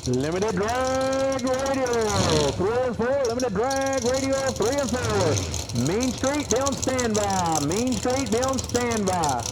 Limited Drag Radial, 3 and 4. Limited Drag Radial, 3 and 4. Mean Street, be on standby. Mean Street, be on standby.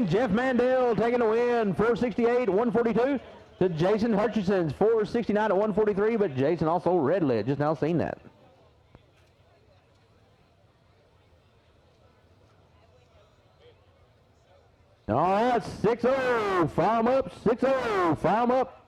Jeff Mandel taking the win, 468 at 142 to Jason Hutchinson's 469 at 143, but Jason also red led, just now seen that. All right, 6-0, fire 'em up, 6-0, fire 'em up.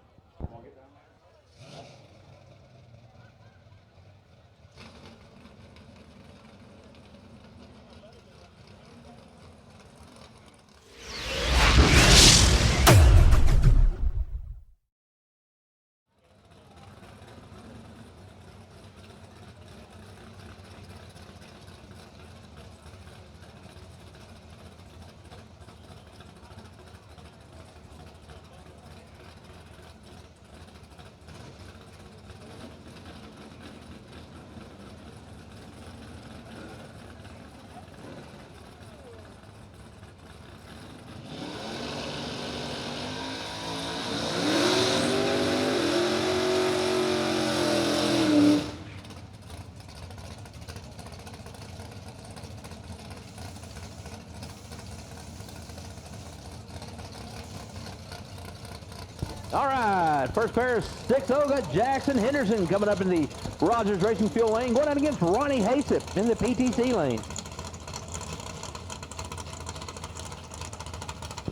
All right, first pair 6-0 got Jackson Henderson coming up in the Rogers Racing Fuel lane, going out against Ronnie Hasip in the PTC lane.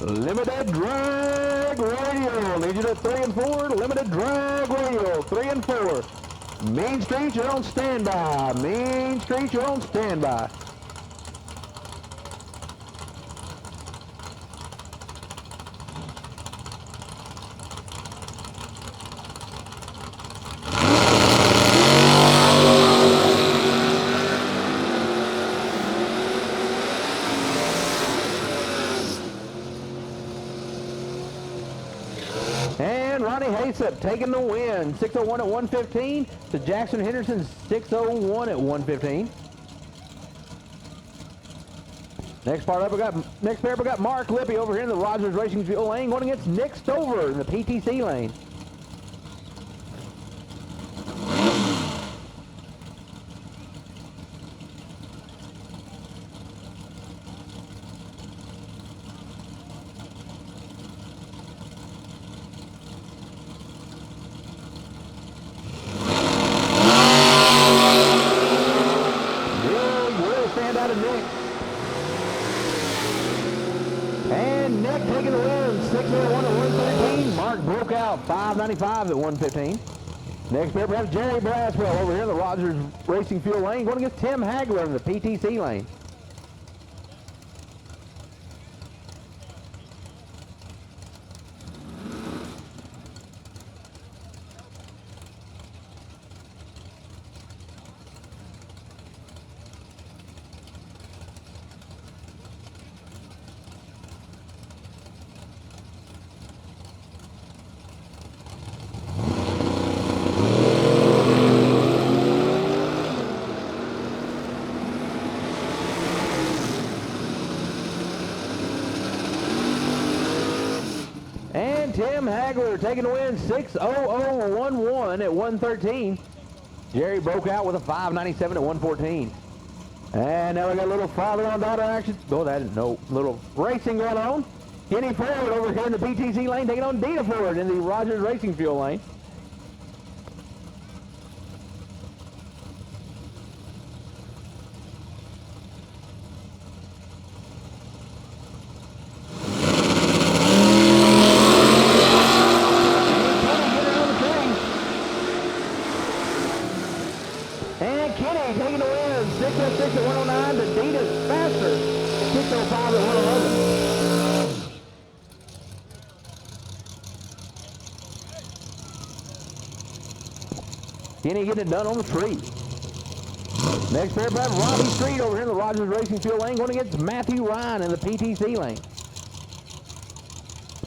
Limited Drag Radial, need you to 3 and 4. Limited Drag Radial, 3 and 4. Main Street, you're on standby. Main Street, you're on standby. And Ronnie Hasip taking the win, 601 at 115 to Jackson Henderson, 601 at 115. Next pair up, we got Mark Lippy over here in the Rogers Racing Fuel lane, going against Nick Stover in the PTC lane. And Nick taking the win, 601 at 113. Mark broke out, 595 at 115. Next pair, we have Jerry Braswell over here in the Rogers Racing Fuel lane, going against Tim Hagler in the PTC lane. And Tim Hagler taking the win, 60011 at 113. Jerry broke out with a 597 at 114. And now we got a little father-on-daughter action. Oh, that is no little racing going on. Kenny Ford over here in the PTC lane taking on Dina Ford in the Rogers Racing Fuel lane. And Kenny taking the win, 606 at 109 to Dina's faster, 605 at 111. Kenny getting it done on the tree. Next pair, by Robbie Street over here in the Rogers Racing Fuel lane, going against Matthew Ryan in the PTC lane.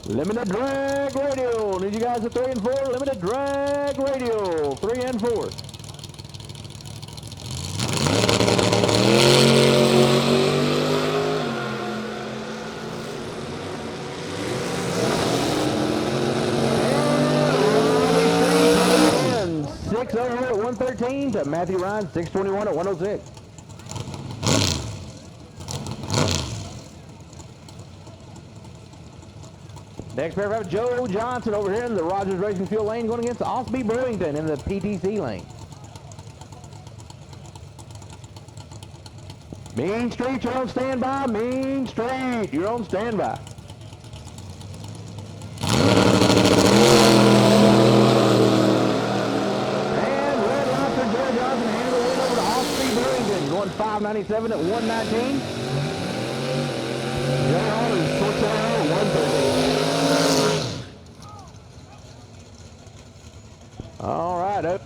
Limited Drag Radial. Need you guys at 3 and 4. Limited Drag Radial, 3 and 4. And 6:00 at 113 to Matthew Ryan, 6:21 at 106. Next pair, we have Joe Johnson over here in the Rogers Racing Fuel lane, going against Osby Brewington in the PTC lane. Main Street, you're on standby. Main Street, you're on standby. And red light for Joe Johnson, handing the win over to Osby Brewington, going 597 at 119. Joe Johnson, 113. All right, up.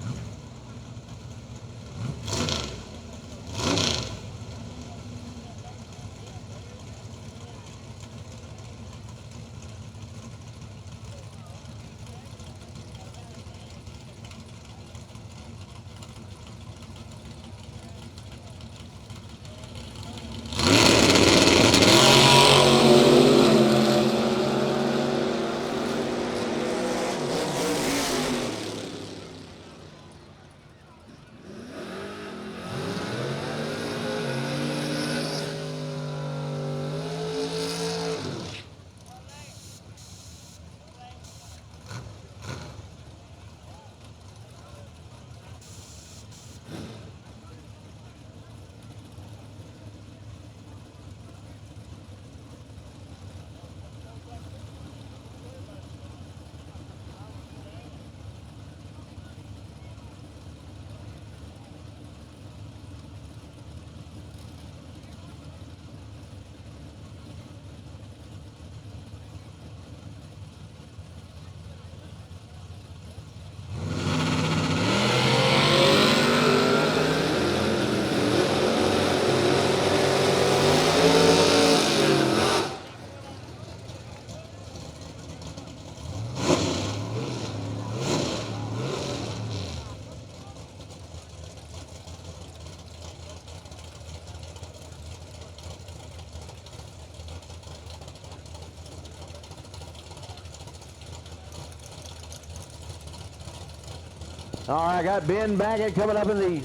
All right, got Ben Baggett coming up in the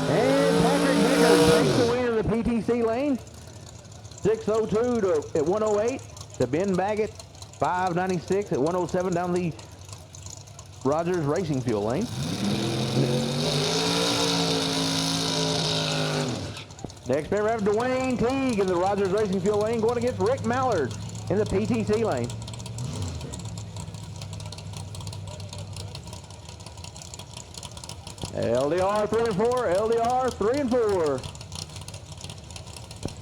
and Patrick Biggers takes the win in the PTC lane. 6:02 at 108 to Ben Baggett, 596 at 107 down the Rogers Racing Fuel lane. Next pair, we have Dwayne Teague in the Rogers Racing Fuel lane, going against Rick Mallard in the PTC lane. LDR 3 and 4, LDR 3 and 4.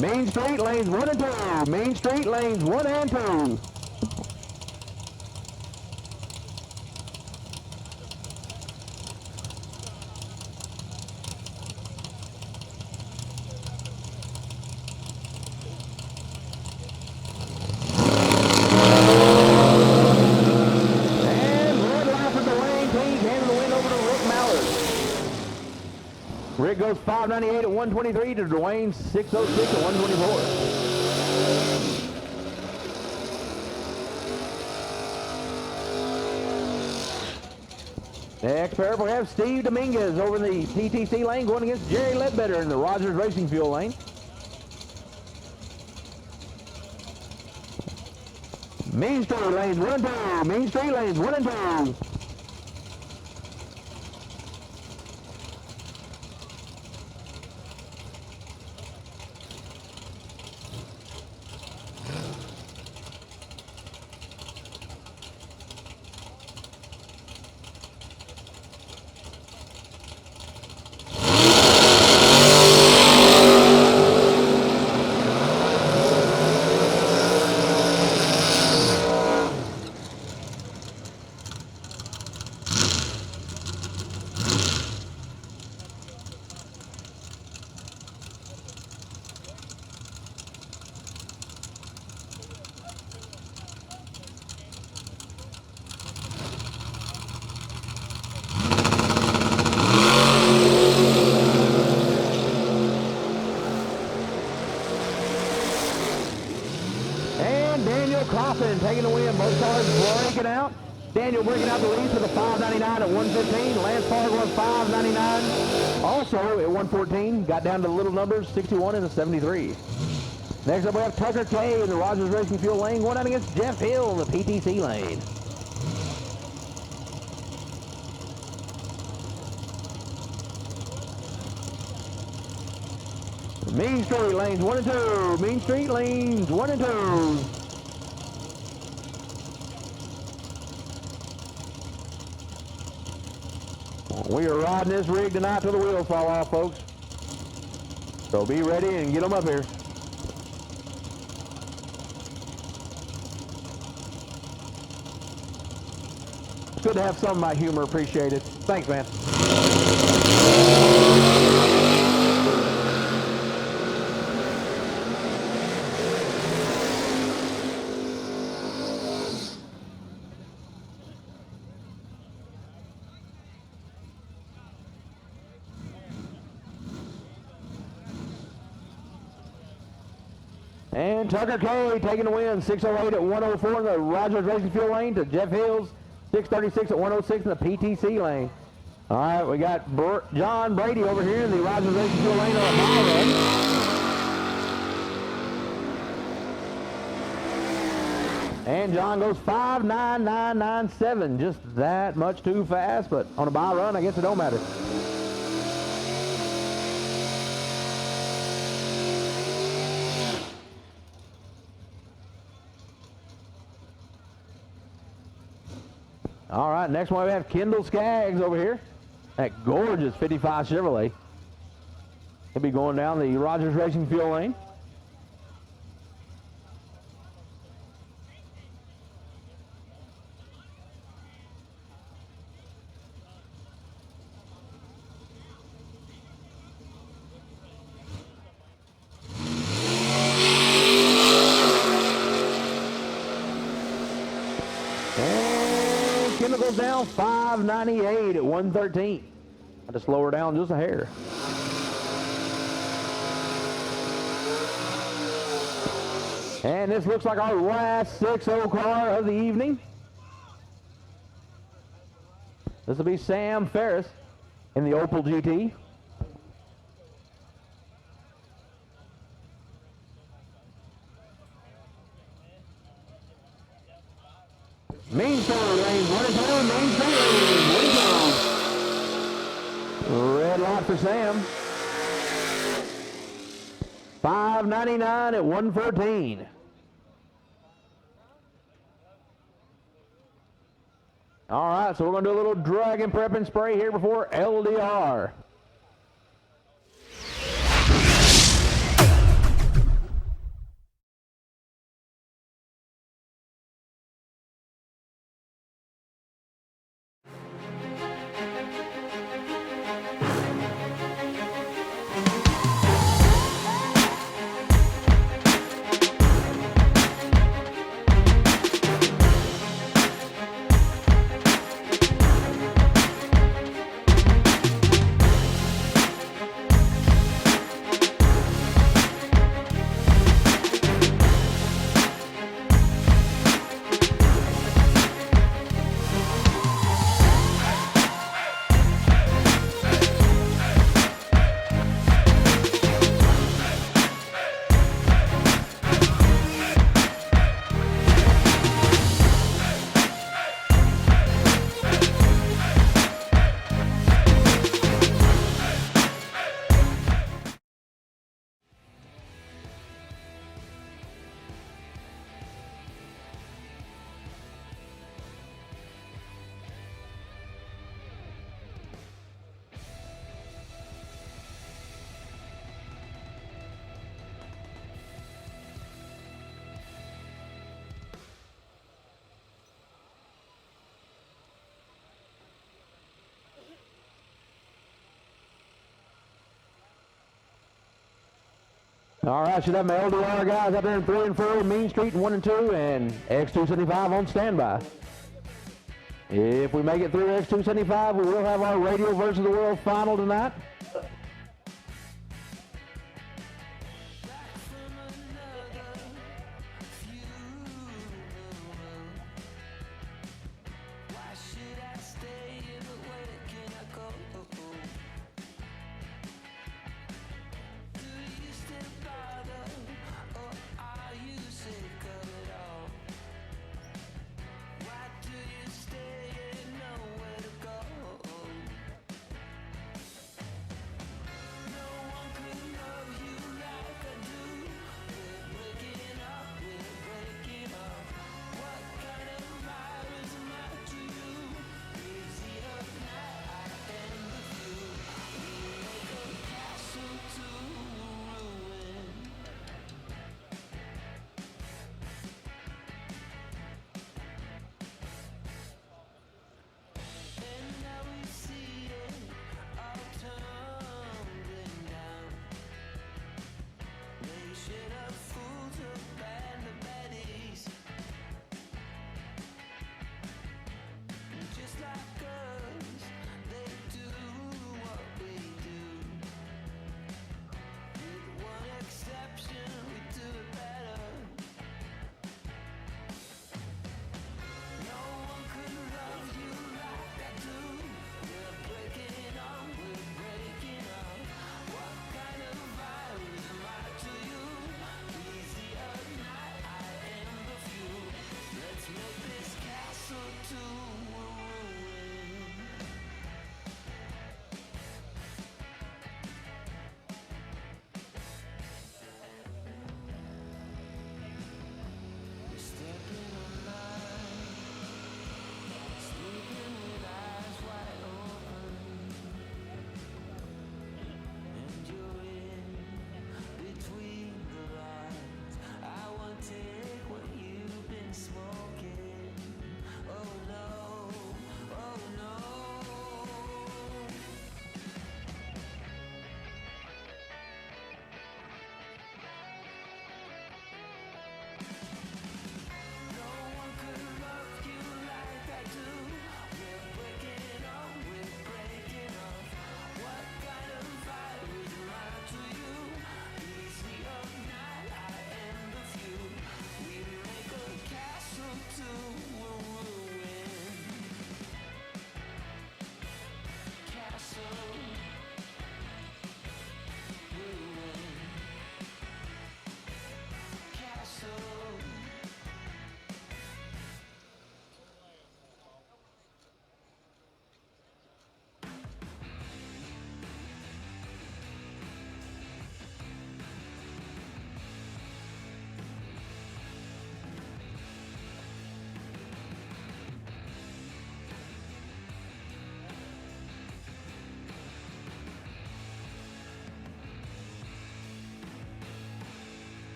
Main Street lanes 1 and 2. Main Street lanes 1 and 2. Rick goes 598 at 123 to Dwayne 606 at 124. Next pair, we have Steve Dominguez over in the PTC lane, going against Jerry Ledbetter in the Rogers Racing Fuel lane. Main Street lanes 1 and 2. Main Street lanes 1 and 2. taking the win. Both cars breaking out. Daniel breaking out the lead for the 599 at 115. Lance Farg was 599. Also at 114, got down to the little numbers, 61 and a 73. Next up we have Tucker K in the Rogers Racing Fuel lane, going out against Jeff Hill in the PTC lane. Mean Street lanes 1 and 2. Mean Street lanes 1 and 2. We are riding this rig tonight till the wheels fall off, folks. So be ready and get them up here. It's good to have some of my humor appreciated. Thanks, man. And Tucker K taking the win, 608 at 104 in the Rogers Racing Fuel lane to Jeff Hills, 636 at 106 in the PTC lane. All right, we got John Brady over here in the Rogers Racing Fuel lane on a mile run. And John goes 5.9997, just that much too fast, but on a bye run, I guess it don't matter. All right, next one we have Kendall Skaggs over here. That gorgeous 55 Chevrolet. He'll be going down the Rogers Racing Fuel lane. Goes down 598 at 113. I had to slow her down just a hair. And this looks like our last 6-0 car of the evening. This will be Sam Ferris in the Opel GT. Main Street lanes 1 and 2, Main Street lanes 1 and 2. Red light for Sam. 599 at 114. All right, so we're going to do a little drag and prep and spray here before LDR. All right, should have my LDR guys up there in 3 and 4, Mean Street in 1 and 2, and X275 on standby. If we make it through X275, we will have our Radial versus the World final tonight.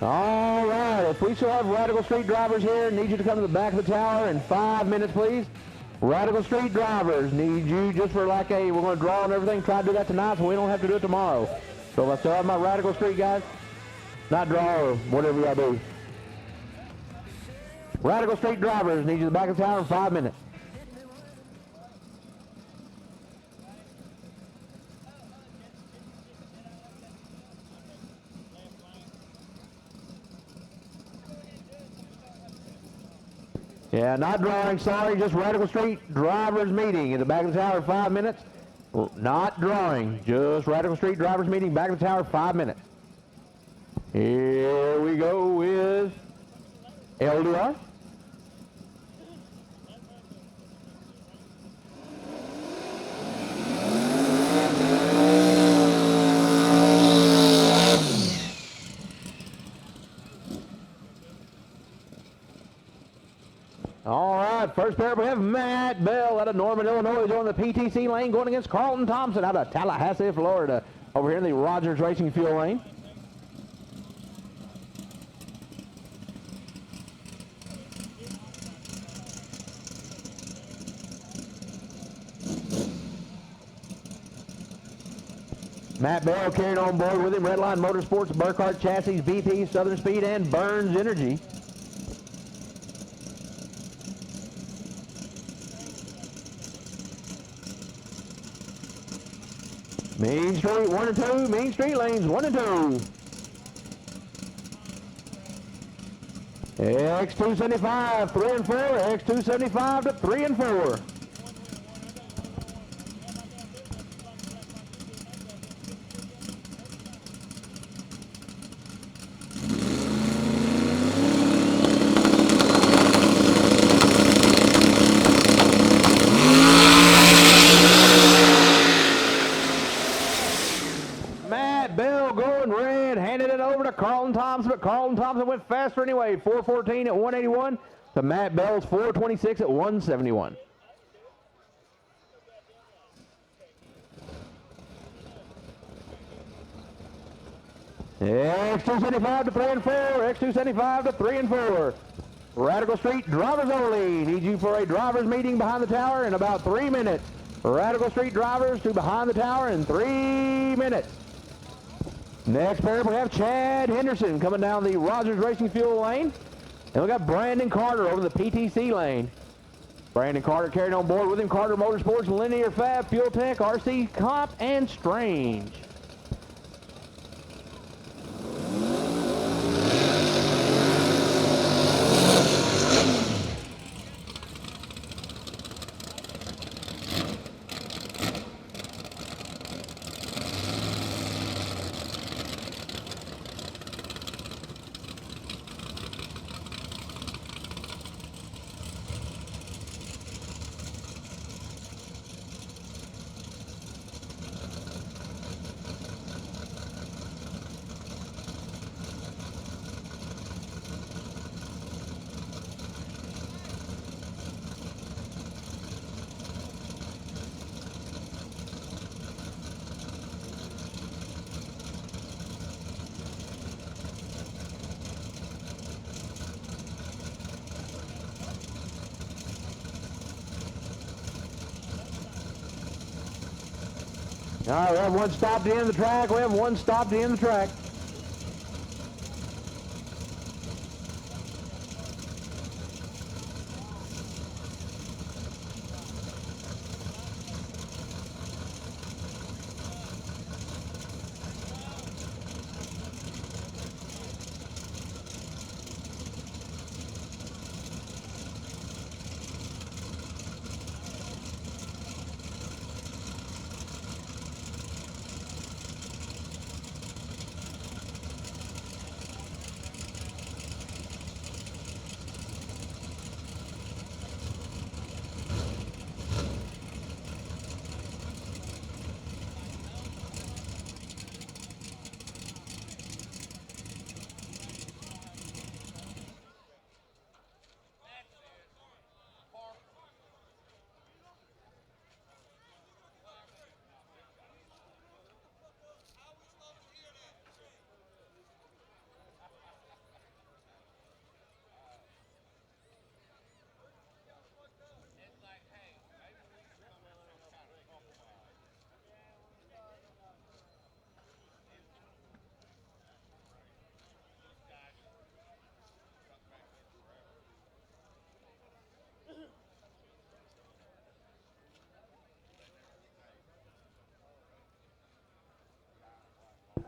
All right, if we still have Radical Street drivers here, need you to come to the back of the tower in 5 minutes, please. Radical Street drivers, need you just for like we're going to draw and everything, try to do that tonight so we don't have to do it tomorrow. So if I still have my Radical Street guys, not draw or whatever y'all do. Radical Street drivers, need you to the back of the tower in 5 minutes. Yeah, not drawing, sorry, just Radical Street drivers meeting in the back of the tower in 5 minutes. Not drawing, just Radical Street drivers meeting, back of the tower, 5 minutes. Here we go with LDR. All right, first pair we have Matt Bell out of Norman, Illinois, on the PTC lane, going against Carlton Thompson out of Tallahassee, Florida, over here in the Rogers Racing Fuel lane. Matt Bell carrying on board with him, Redline Motorsports, Burkhardt Chassis, BP, Southern Speed, and Burns Energy. Main Street 1 and 2, Main Street lanes 1 and 2. X275, 3 and 4, X275 to 3 and 4. Carlton Thompson, but Carlton Thompson went faster anyway. 4:14 at 181 to Matt Bell's 4:26 at 171. X275 to 3 and 4. X275 to 3 and 4. Radical Street drivers only. Need you for a drivers meeting behind the tower in about 3 minutes. Radical Street drivers to behind the tower in 3 minutes. Next pair, we have Chad Henderson coming down the Rogers Racing Fuel lane. And we got Brandon Carter over the PTC lane. Brandon Carter carrying on board with him, Carter Motorsports, Linear Fab, Fuel Tech, RC Comp, and Strange. All right, we have one stop at the end of the track. We have one stop at the end of the track.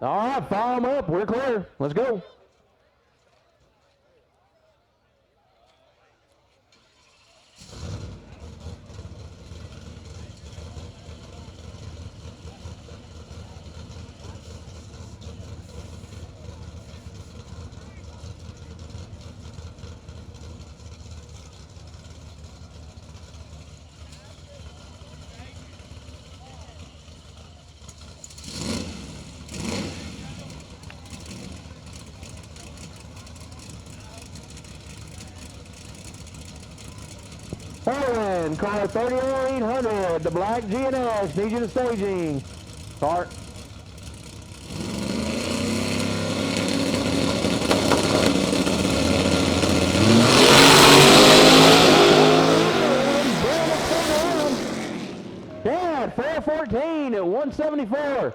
All right, fire them up. We're clear. Let's go. Following, car 3800, the black G&S, needs you to staging. Start. Dad, 414 at 174.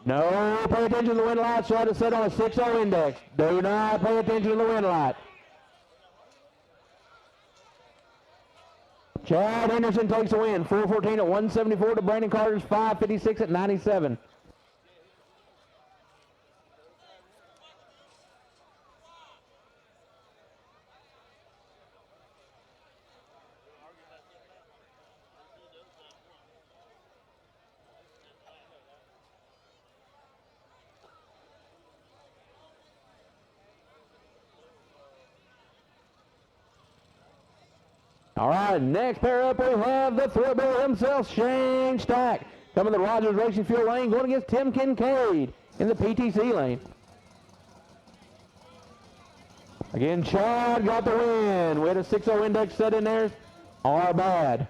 No, pay attention to the wind light. Try to set on a 6-0 index. Do not pay attention to the wind light. Chad Henderson takes the win. 414 at 174 to Brandon Carter's 556 at 97. All right, next pair up we have the Thrill himself, Shane Stack, coming to the Rogers Racing Fuel lane, going against Tim Kincaid in the PTC lane. Again, Chad got the win. We had a 6-0 index set in there. Our bad.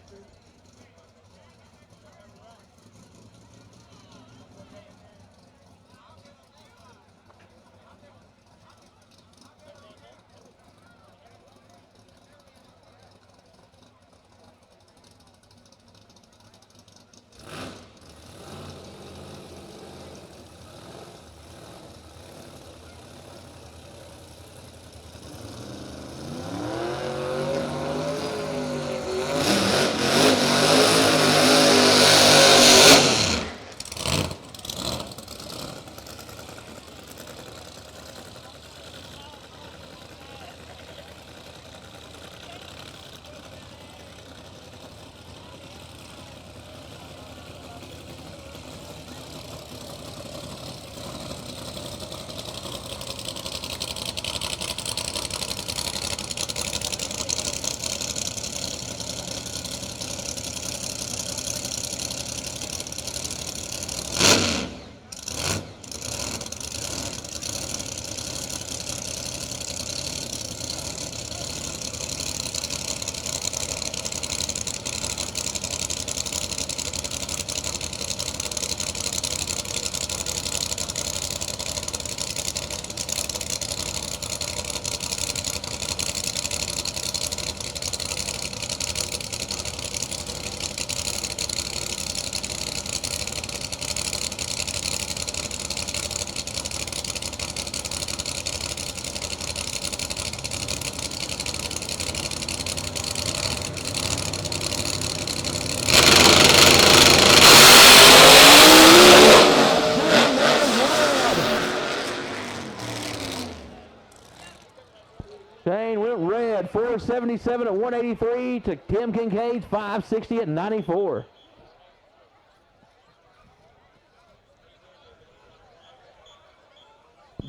Shane went red, 477 at 183 to Tim Kincaid's 560 at 94.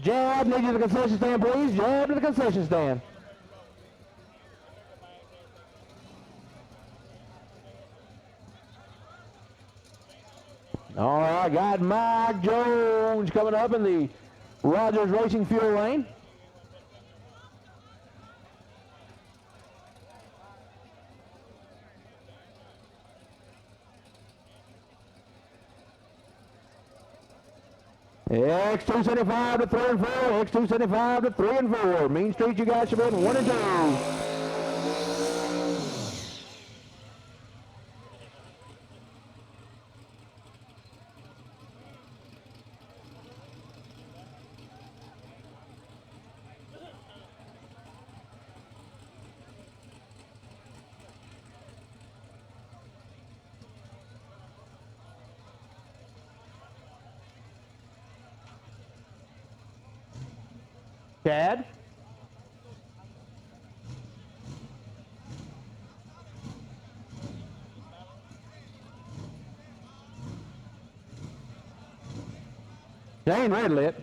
Jab, need you to the concession stand, please. Jab to the concession stand. All right, got Mike Jones coming up in the Rogers Racing Fuel lane. X275 to 3 and 4, X275 to 3 and 4. Mean Street, you guys should be in 1 and 2. Chad. Jane Redlit.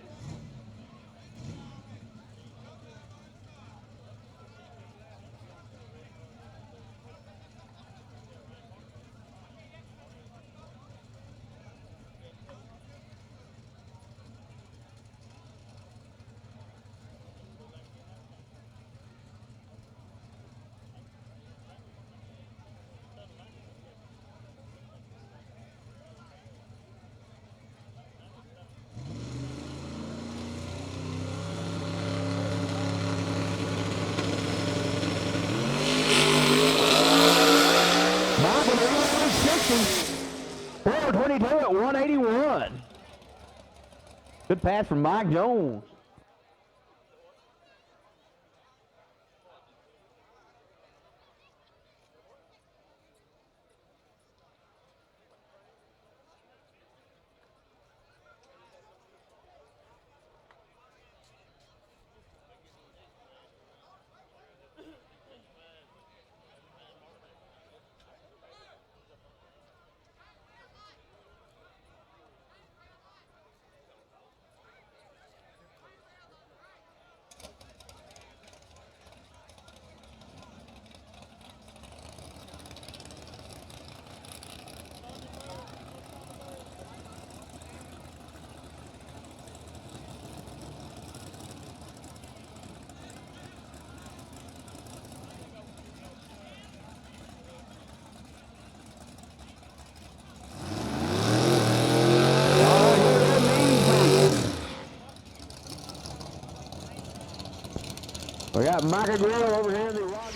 Michael 422 at 181. Good pass from Mike Jones. We got Micah Grill over here in the rock.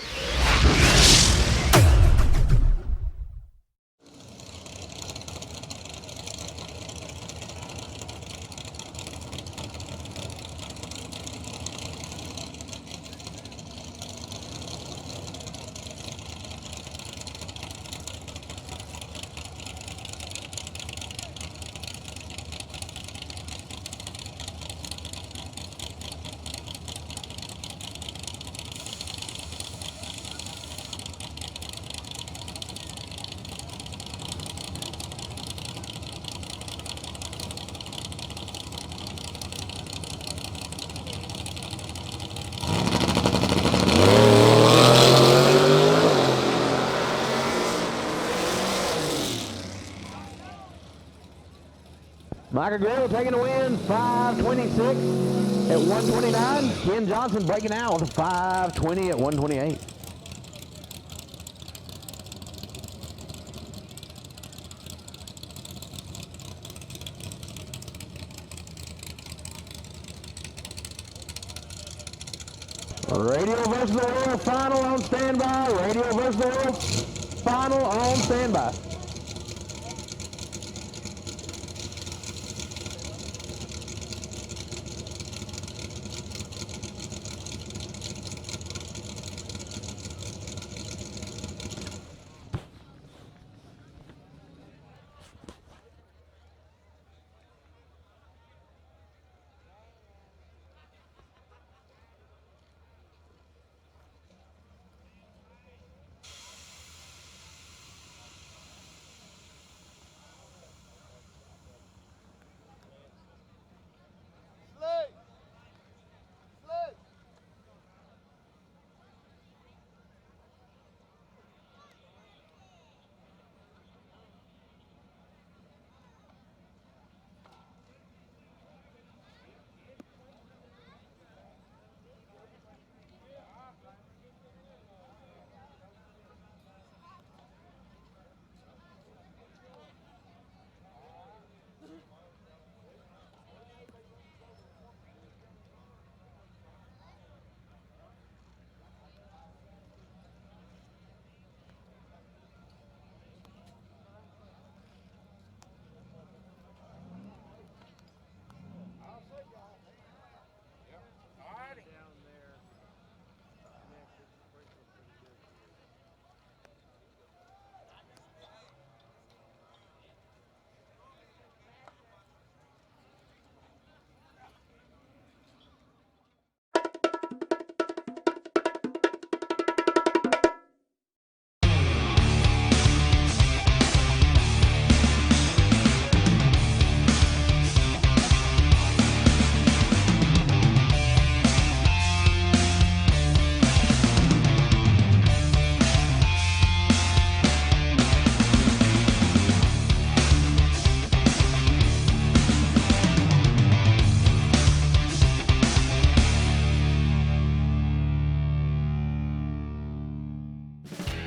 Micah Grill taking a win, 526 at 129. Ken Johnson breaking out with a 520 at 128. Radial versus the World final on standby. Radial versus the World final on standby.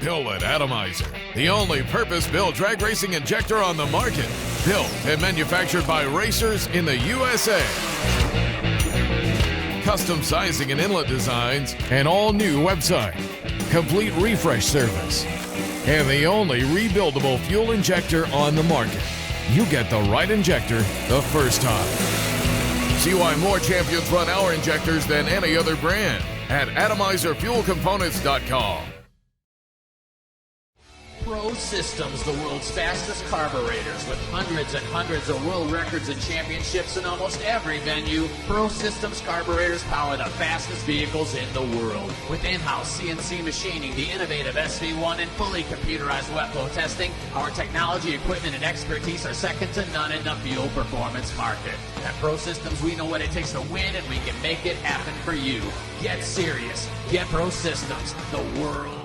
Billet Atomizer, the only purpose-built drag racing injector on the market. Built and manufactured by racers in the USA. Custom sizing and inlet designs, an all-new website, complete refresh service, and the only rebuildable fuel injector on the market. You get the right injector the first time. See why more champions run our injectors than any other brand at atomizerfuelcomponents.com. Pro Systems, the world's fastest carburetors, with hundreds and hundreds of world records and championships in almost every venue. Pro Systems carburetors power the fastest vehicles in the world. With in-house CNC machining, the innovative SV1, and fully computerized wet flow testing, our technology, equipment, and expertise are second to none in the fuel performance market. At Pro Systems, we know what it takes to win, and we can make it happen for you. Get serious. Get Pro Systems, the world's.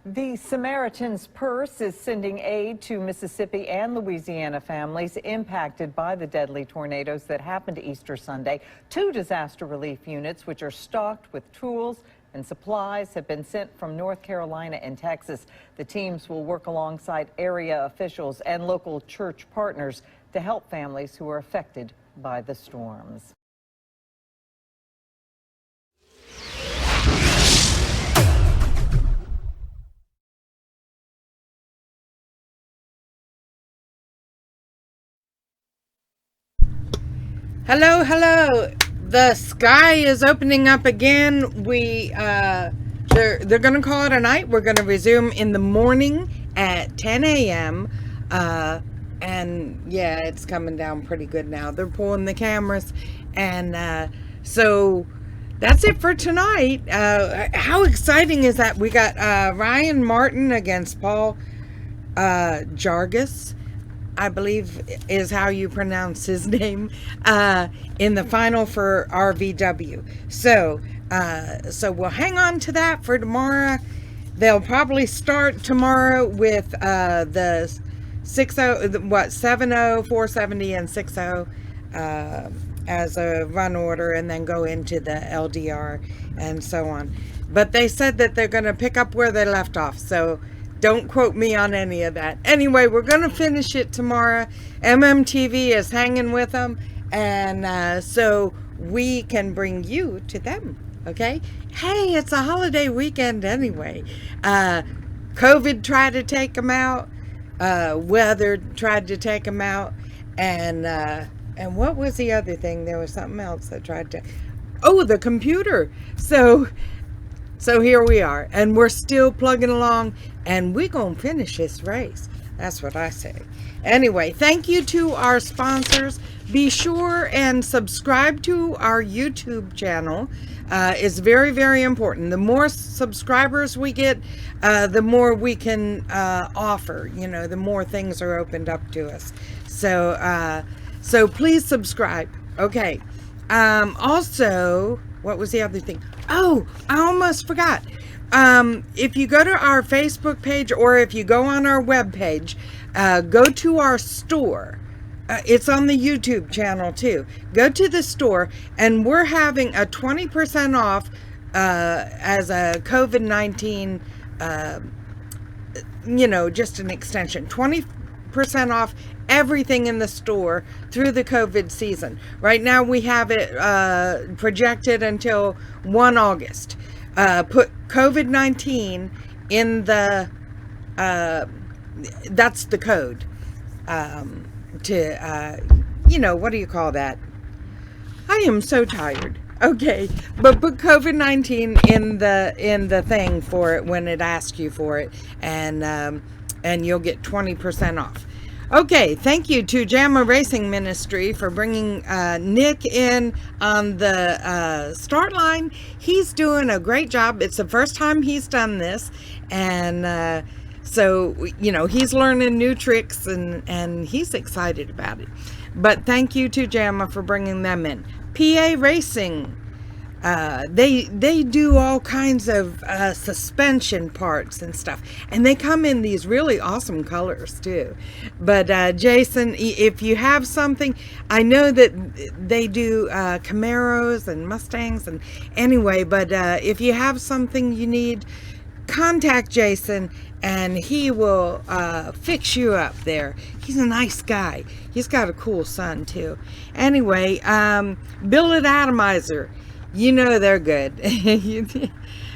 The Samaritan's Purse is sending aid to Mississippi and Louisiana families impacted by the deadly tornadoes that happened Easter Sunday. 2 disaster relief units, which are stocked with tools and supplies, have been sent from North Carolina and Texas. The teams will work alongside area officials and local church partners to help families who are affected by the storms. Hello, hello. The sky is opening up again. They're going to call it a night. We're going to resume in the morning at 10 a.m. And yeah, it's coming down pretty good now. They're pulling the cameras. And so that's it for tonight. How exciting is that? We got Ryan Martin against Paul Jargus, I believe is how you pronounce his name, in the final for RVW. So we'll hang on to that for tomorrow. They'll probably start tomorrow with the 70, 470, and 60 as a run order, and then go into the LDR and so on. But they said that they're going to pick up where they left off. So don't quote me on any of that. Anyway, we're going to finish it tomorrow. MMTV is hanging with them, and so we can bring you to them, okay? Hey, it's a holiday weekend anyway. COVID tried to take them out. Weather tried to take them out. And what was the other thing? There was something else I tried to. Oh, the computer. So here we are, and we're still plugging along, and we're gonna finish this race. That's what I say. Anyway, thank you to our sponsors. Be sure and subscribe to our YouTube channel. It's very, very important. The more subscribers we get, the more we can offer. You know, the more things are opened up to us. So please subscribe. Okay. Also, what was the other thing? Oh, I almost forgot. If you go to our Facebook page, or if you go on our web page, go to our store. It's on the YouTube channel too. Go to the store, and we're having a 20% off as a COVID-19, just an extension. 20% off everything in the store through the COVID season. Right now we have it projected until 1 August. Put COVID-19 in the, that's the code. What do you call that? I am so tired. Okay, but put COVID-19 in the thing for it when it asks you for it, and you'll get 20% off. Okay, thank you to JAMA Racing Ministry for bringing Nick in on the start line. He's doing a great job. It's the first time he's done this, and so, he's learning new tricks, and he's excited about it. But thank you to JAMA for bringing them in. PA Racing, they do all kinds of suspension parts and stuff, and they come in these really awesome colors too. But Jason, if you have something, I know that they do Camaros and Mustangs, and anyway, but if you have something you need, contact Jason, and he will fix you up there. He's a nice guy. He's got a cool son too. Anyway, Billet Atomizer, they're good.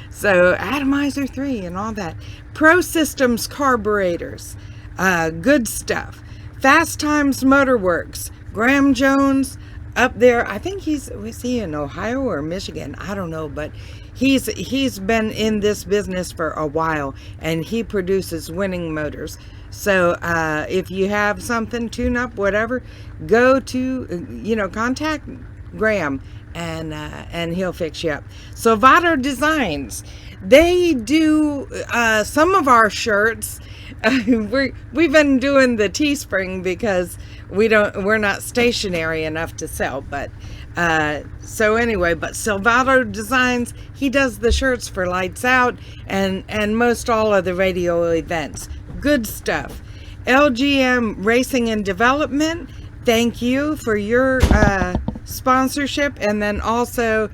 So Atomizer 3 and all that. Pro Systems Carburetors, good stuff. Fast Times Motorworks, Graham Jones up there. I think was he in Ohio or Michigan? I don't know, but he's been in this business for a while, and he produces winning motors. So if you have something, tune up, whatever, go to contact Graham, and he'll fix you up. Salvato Designs, they do some of our shirts. We've been doing the Teespring because we're not stationary enough to sell, but so anyway, but Salvato Designs, he does the shirts for Lights Out and most all of the radio events. Good stuff. LGM Racing and Development, thank you for your sponsorship. And then also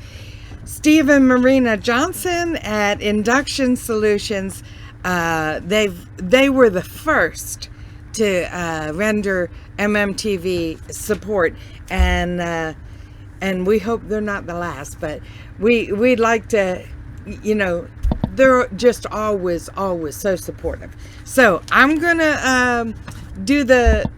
Steve and Marina Johnson at Induction Solutions. They were the first to render MMTV support, and we hope they're not the last, but we'd like to, they're just always so supportive. So I'm gonna do the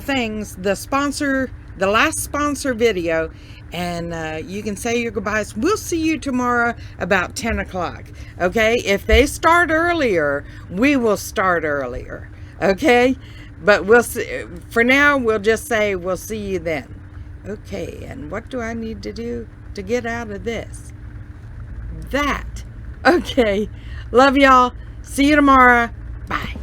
things, the last sponsor video, and you can say your goodbyes. We'll see you tomorrow about 10 o'clock. Okay, if they start earlier, we will start earlier. Okay, but we'll see. For now, we'll just say we'll see you then. Okay, and what do I need to do to get out of this? That. Okay, love y'all. See you tomorrow. Bye.